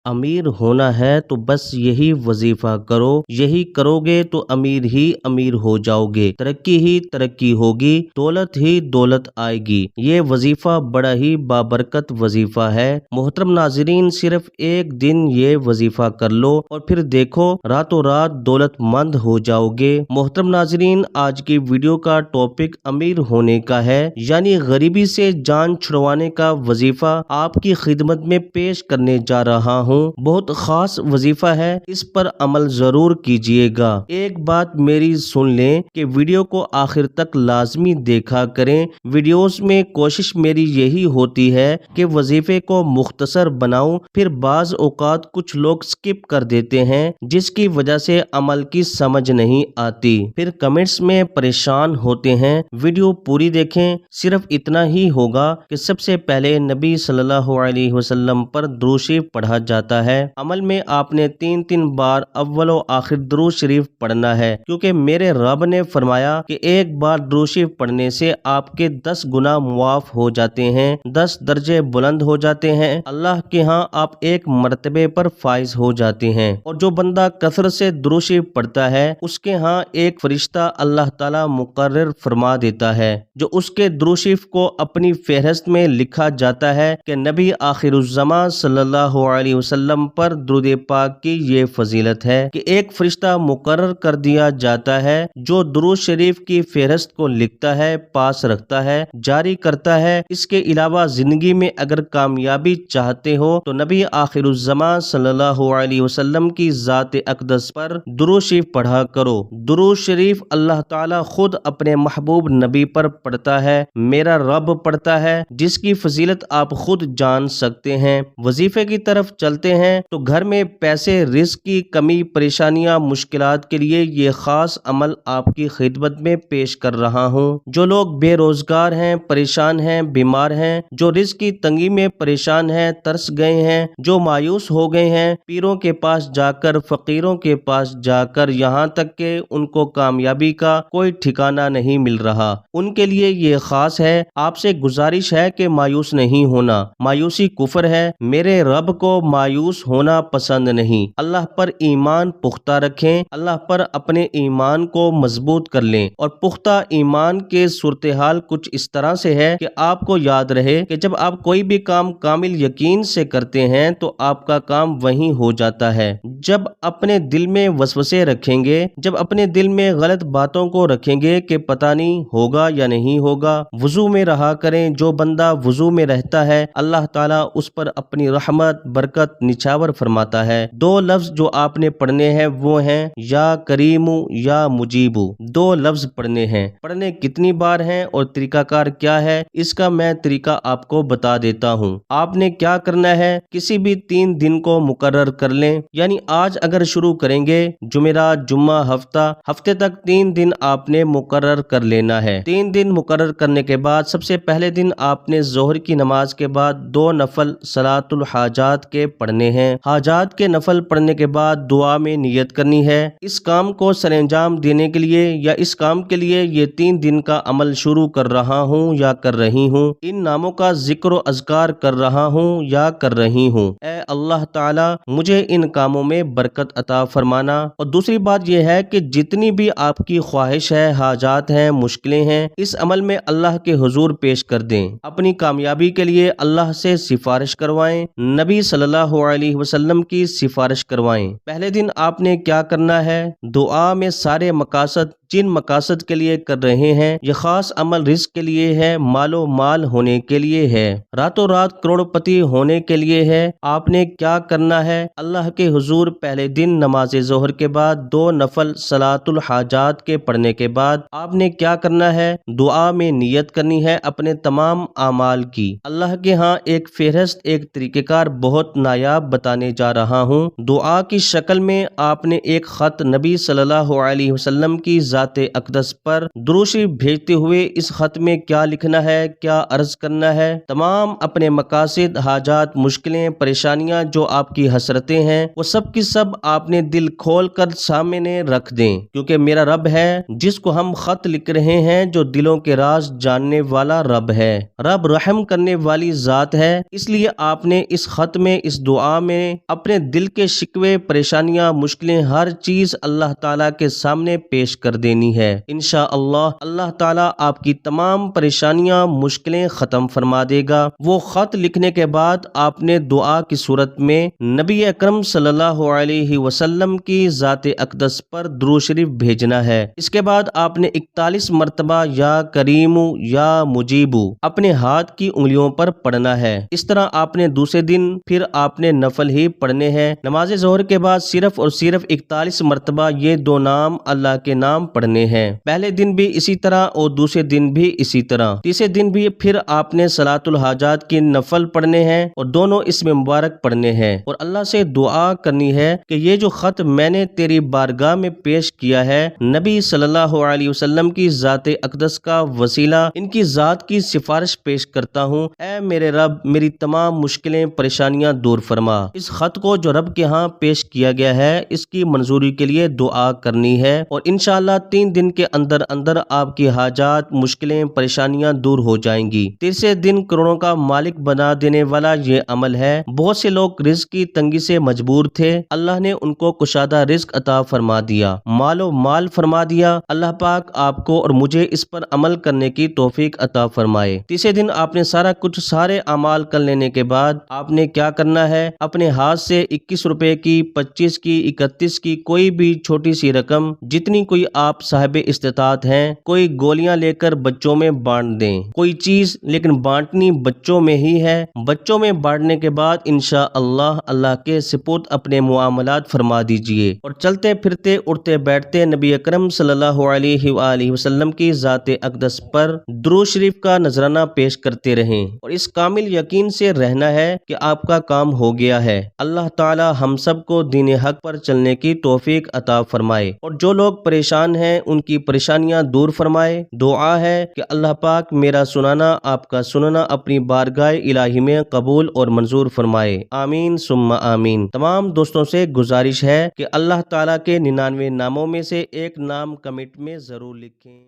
امیر ہونا ہے تو بس یہی وظیفہ کرو، یہی کرو گے تو امیر ہی امیر ہو جاؤ گے، ترقی ہی ترقی ہوگی، دولت ہی دولت آئے گی۔ یہ وظیفہ بڑا ہی بابرکت وظیفہ ہے۔ محترم ناظرین، صرف ایک دن یہ وظیفہ کر لو اور پھر دیکھو راتوں رات دولت مند ہو جاؤ گے۔ محترم ناظرین، آج کی ویڈیو کا ٹاپک امیر ہونے کا ہے، یعنی غریبی سے جان چھڑوانے کا وظیفہ آپ کی خدمت میں پیش کرنے جا رہا ہوں۔ بہت خاص وظیفہ ہے، اس پر عمل ضرور کیجئے گا۔ ایک بات میری سن لیں کہ ویڈیو کو آخر تک لازمی دیکھا کریں۔ ویڈیوز میں کوشش میری یہی ہوتی ہے کہ وظیفے کو مختصر بناؤں، پھر بعض اوقات کچھ لوگ سکپ کر دیتے ہیں جس کی وجہ سے عمل کی سمجھ نہیں آتی، پھر کمنٹس میں پریشان ہوتے ہیں۔ ویڈیو پوری دیکھیں، صرف اتنا ہی ہوگا کہ سب سے پہلے نبی صلی اللہ علیہ وسلم پر درود شریف پڑھا جاتا ہے۔ عمل میں آپ نے 3 بار اول و آخر درود شریف پڑھنا ہے، کیونکہ میرے رب نے فرمایا کہ ایک بار درود شریف پڑھنے سے آپ کے 10 گناہ معاف ہو جاتے ہیں، 10 درجے بلند ہو جاتے ہیں، اللہ کے ہاں آپ ایک مرتبے پر فائز ہو جاتے ہیں۔ اور جو بندہ کثرت سے درود شریف پڑھتا ہے اس کے ہاں ایک فرشتہ اللہ تعالیٰ مقرر فرما دیتا ہے، جو اس کے درود شریف کو اپنی فہرست میں لکھا جاتا ہے کہ نبی آخر الزمان صلی اللہ علیہ وسلم پر درود پاک کی یہ فضیلت ہے کہ ایک فرشتہ مقرر کر دیا جاتا ہے جو درود شریف کی فہرست کو لکھتا ہے، پاس رکھتا ہے، جاری کرتا ہے۔ اس کے علاوہ زندگی میں اگر کامیابی چاہتے ہو تو نبی آخر الزمان صلی اللہ علیہ وسلم کی ذات اقدس پر درود شریف پڑھا کرو۔ درود شریف اللہ تعالیٰ خود اپنے محبوب نبی پر پڑھتا ہے، میرا رب پڑھتا ہے، جس کی فضیلت آپ خود جان سکتے ہیں۔ وظیفے کی طرف چلتے ہیں تو گھر میں پیسے، رزق کی کمی، پریشانیاں، مشکلات کے لیے یہ خاص عمل آپ کی خدمت میں پیش کر رہا ہوں۔ جو لوگ بے روزگار ہیں، پریشان ہیں، بیمار ہیں، جو رزق کی تنگی میں پریشان ہیں، ترس گئے ہیں، جو مایوس ہو گئے ہیں، پیروں کے پاس جا کر، فقیروں کے پاس جا کر، یہاں تک کہ ان کو کامیابی کا کوئی ٹھکانہ نہیں مل رہا، ان کے لیے یہ خاص ہے۔ آپ سے گزارش ہے کہ مایوس نہیں ہونا، مایوسی کفر ہے، میرے رب کو مایوس ہونا پسند نہیں۔ اللہ پر ایمان پختہ رکھیں، اللہ پر اپنے ایمان کو مضبوط کر لیں، اور پختہ ایمان کے صورتحال کچھ اس طرح سے ہے کہ آپ کو یاد رہے کہ جب آپ کوئی بھی کام کامل یقین سے کرتے ہیں تو آپ کا کام وہیں ہو جاتا ہے۔ جب اپنے دل میں وسوسے رکھیں گے، جب اپنے دل میں غلط باتوں کو رکھیں گے کہ پتہ نہیں ہوگا یا نہیں ہوگا، وضو میں رہا کریں۔ جو بندہ وضو میں رہتا ہے اللہ تعالیٰ اس پر اپنی رحمت، برکت نچھاور فرماتا ہے۔ 2 لفظ جو آپ نے پڑھنے ہیں وہ ہیں یا کریم یا مجیب۔ 2 لفظ پڑھنے ہیں۔ پڑھنے کتنی بار ہیں اور طریقہ کار کیا ہے، اس کا میں طریقہ آپ کو بتا دیتا ہوں۔ آپ نے کیا کرنا ہے، کسی بھی 3 دن کو مقرر کر لیں، یعنی آج اگر شروع کریں گے، جمعرات، جمعہ، ہفتے تک 3 دن آپ نے مقرر کر لینا ہے۔ 3 دن مقرر کرنے کے بعد سب سے پہلے دن آپ نے ظہر کی نماز کے بعد 2 نفل صلاۃ الحاجات کے پڑھنے ہیں۔ حاجات کے نفل پڑھنے کے بعد دعا میں نیت کرنی ہے۔ اس کام کو سر انجام دینے کے لیے یا اس کام کے لیے یہ 3 دن کا عمل شروع کر رہا ہوں یا کر رہی ہوں، ان ناموں کا ذکر و اذکار کر رہا ہوں یا کر رہی ہوں۔ اے اللہ تعالیٰ، مجھے ان کاموں میں برکت عطا فرمانا۔ اور دوسری بات یہ ہے کہ جتنی بھی آپ کی خواہش ہے، حاجات ہیں، مشکلیں ہیں، اس عمل میں اللہ کے حضور پیش کر دیں۔ اپنی کامیابی کے لیے اللہ سے سفارش کروائیں، نبی صلی اللہ علیہ وسلم کی سفارش کروائیں۔ پہلے دن آپ نے کیا کرنا ہے، دعا میں سارے مقاصد جن مقاصد کے لیے کر رہے ہیں، یہ خاص عمل رزق کے لیے ہے، مال و مال ہونے کے لیے ہے، راتوں رات کروڑ پتی ہونے کے لیے ہے۔ آپ نے کیا کرنا ہے، اللہ کے حضور پہلے دن نماز ظہر کے بعد 2 نفل صلاۃ الحاجات کے پڑھنے کے بعد آپ نے کیا کرنا ہے، دعا میں نیت کرنی ہے اپنے تمام اعمال کی۔ اللہ کے ہاں ایک فہرست، ایک طریقہ کار بہت نایاب بتانے جا رہا ہوں۔ دعا کی شکل میں آپ نے ایک خط نبی صلی اللہ علیہ وسلم کی ذات اقدس پر درود شریف بھیجتے ہوئے اس خط میں کیا لکھنا ہے، کیا عرض کرنا ہے؟ تمام اپنے مقاصد، حاجات، مشکلیں، پریشانیاں جو آپ کی حسرتیں ہیں، وہ سب کی سب آپ نے دل کھول کر سامنے رکھ دیں، کیونکہ میرا رب ہے جس کو ہم خط لکھ رہے ہیں جو دلوں کے راز جاننے والا رب ہے۔ رب رحم کرنے والی ذات ہے، اس لیے آپ نے اس خط میں، اس دعا میں اپنے دل کے شکوے، پریشانیاں، مشکلیں، ہر چیز اللہ تعالیٰ کے سامنے پیش کر دینی ہے۔ انشاءاللہ اللہ تعالیٰ آپ کی تمام پریشانیاں، مشکلیں ختم فرما دے گا۔ وہ خط لکھنے کے بعد آپ نے دعا کی صورت میں نبی اکرم صلی اللہ علیہ وسلم کی ذات اقدس پر درود شریف بھیجنا ہے۔ اس کے بعد آپ نے 41 مرتبہ یا کریمو یا مجیبو اپنے ہاتھ کی انگلیوں پر پڑھنا ہے۔ اس طرح آپ نے دوسرے دن پھر آپ نے نفل ہی پڑھنے ہیں۔ نماز ظہر کے بعد صرف اور صرف 41 مرتبہ یہ دو نام اللہ کے نام پڑھنے ہیں۔ پہلے دن بھی اسی طرح اور دوسرے دن بھی اسی طرح۔ تیسرے دن بھی پھر آپ نے صلاۃ الحاجات کی نفل پڑھنے ہیں اور دونوں اسم مبارک پڑھنے ہیں، اور اللہ سے دعا کرنی ہے کہ یہ جو خط میں نے تیری بارگاہ میں پیش کیا ہے، نبی صلی اللہ علیہ وسلم کی ذات اقدس کا وسیلہ ان کی ذات کی سفارش پیش کرتا ہوں، اے میرے رب میری تمام مشکلیں، پریشانیاں دور فرما۔ اس خط کو جو رب کے ہاں پیش کیا گیا ہے، اس کی منظوری کے لیے دعا کرنی ہے، اور انشاءاللہ 3 دن کے اندر اندر آپ کی حاجات، مشکلیں، پریشانیاں دور ہو جائیں گی۔ تیسرے دن کروڑوں کا مالک بنا دینے والا یہ عمل ہے۔ بہت سے لوگ رزق کی تنگی سے مجبور تھے، اللہ نے ان کو کشادہ رزق عطا فرما دیا، مال و مال فرما دیا۔ اللہ پاک آپ کو اور مجھے اس پر عمل کرنے کی توفیق عطا فرمائے۔ تیسرے دن آپ نے سارا کچھ، سارے اعمال کر لینے کے بعد آپ نے کیا کرنا ہے؟ اپنے ہاتھ سے 21 روپے کی، 25 کی، 31 کی کوئی بھی چھوٹی سی رقم، جتنی کوئی آپ صاحب استطاعت ہیں، کوئی گولیاں لے کر بچوں میں بانٹ دیں، کوئی چیز، لیکن بانٹنی بچوں میں ہی ہے۔ بچوں میں بانٹنے کے بعد انشاءاللہ اللہ کے سپرد اپنے معاملات فرما دیجئے، اور چلتے پھرتے اٹھتے بیٹھتے نبی اکرم صلی اللہ علیہ وآلہ وسلم کی ذات اقدس پر درود شریف کا نذرانہ پیش کرتے رہیں، اور اس کامل یقین سے رہنا ہے کہ آپ کا کام ہو گیا ہے۔ اللہ تعالی ہم سب کو دین حق پر چلنے کی توفیق عطا فرمائے، اور جو لوگ پریشان ہیں ان کی پریشانیاں دور فرمائے۔ دعا ہے کہ اللہ پاک میرا سنانا، آپ کا سننا اپنی بارگاہ الہی میں قبول اور منظور فرمائے، آمین ثم آمین۔ تمام دوستوں سے گزارش ہے کہ اللہ تعالیٰ کے 99 ناموں میں سے ایک نام کمنٹ میں ضرور لکھیں۔